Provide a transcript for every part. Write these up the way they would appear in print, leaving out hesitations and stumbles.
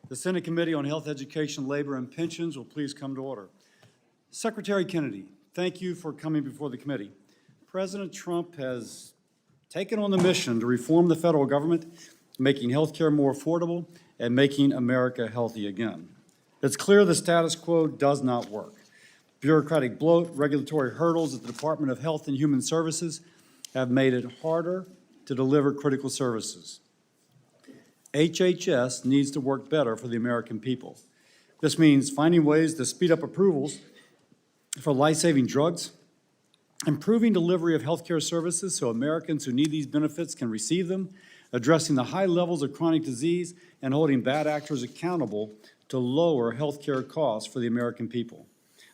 The Senate Committee on Health, Education, Labor, and Pensions will please come to order. Secretary Kennedy, thank you for coming before the committee. President Trump has taken on the mission to reform the federal government, making health care more affordable and making America healthy again. It's clear the status quo does not work. Bureaucratic bloat, regulatory hurdles at the Department of Health and Human Services have made it harder to deliver critical services. HHS needs to work better for the American people. This means finding ways to speed up approvals for life-saving drugs, improving delivery of healthcare services so Americans who need these benefits can receive them, addressing the high levels of chronic disease, and holding bad actors accountable to lower healthcare costs for the American people.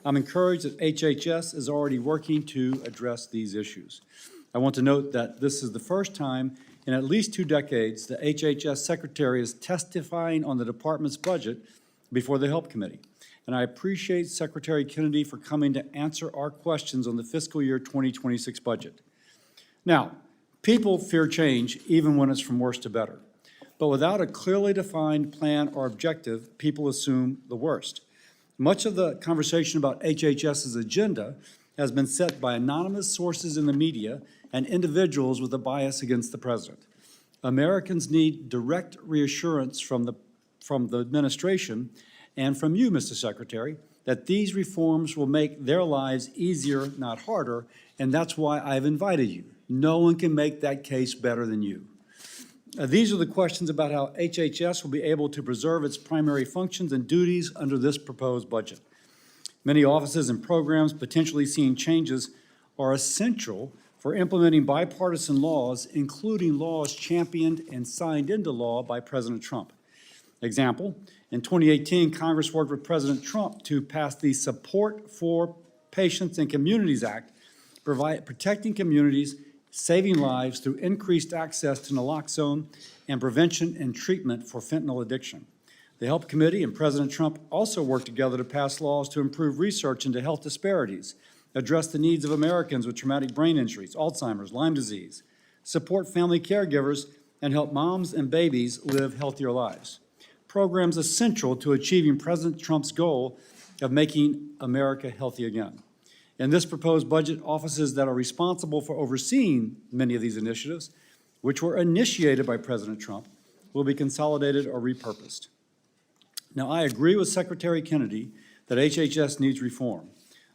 I'm encouraged that HHS is already working to address these issues. I want to note that this is the first time in at least 2 decades the HHS Secretary is testifying on the department's budget before the Help Committee. And I appreciate Secretary Kennedy for coming to answer our questions on the fiscal year 2026 budget. Now, people fear change even when it's from worse to better. But without a clearly defined plan or objective, people assume the worst. Much of the conversation about HHS's agenda has been set by anonymous sources in the media and individuals with a bias against the president. Americans need direct reassurance from the administration and from you, Mr. Secretary, that these reforms will make their lives easier, not harder, and that's why I've invited you. No one can make that case better than you. These are the questions about how HHS will be able to preserve its primary functions and duties under this proposed budget. Many offices and programs potentially seeing changes are essential for implementing bipartisan laws, including laws championed and signed into law by President Trump. Example, in 2018, Congress worked with President Trump to pass the Support for Patients and Communities Act, protecting communities, saving lives through increased access to naloxone and prevention and treatment for fentanyl addiction. The Help Committee and President Trump also worked together to pass laws to improve research into health disparities, address the needs of Americans with traumatic brain injuries, Alzheimer's, Lyme disease, support family caregivers, and help moms and babies live healthier lives. Programs essential to achieving President Trump's goal of making America healthy again. In this proposed budget, offices that are responsible for overseeing many of these initiatives, which were initiated by President Trump, will be consolidated or repurposed. Now, I agree with Secretary Kennedy that HHS needs reform.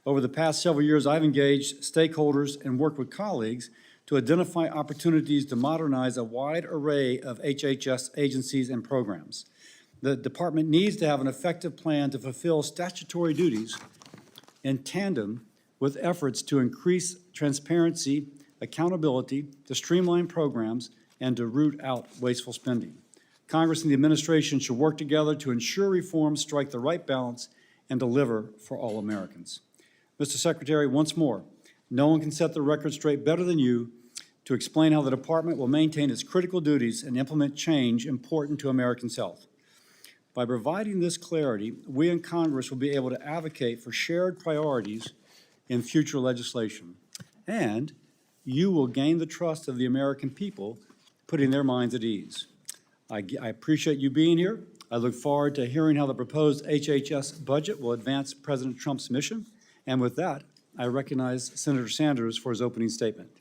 Over the past several years, I've engaged stakeholders and worked with colleagues to identify opportunities to modernize a wide array of HHS agencies and programs. The department needs to have an effective plan to fulfill statutory duties in tandem with efforts to increase transparency, accountability, to streamline programs, and to root out wasteful spending. Congress and the administration should work together to ensure reforms strike the right balance and deliver for all Americans. Mr. Secretary, once more, no one can set the record straight better than you to explain how the department will maintain its critical duties and implement change important to Americans' health. By providing this clarity, we in Congress will be able to advocate for shared priorities in future legislation, and you will gain the trust of the American people, putting their minds at ease. I appreciate you being here. I look forward to hearing how the proposed HHS budget will advance President Trump's mission. And with that, I recognize Senator Sanders for his opening statement.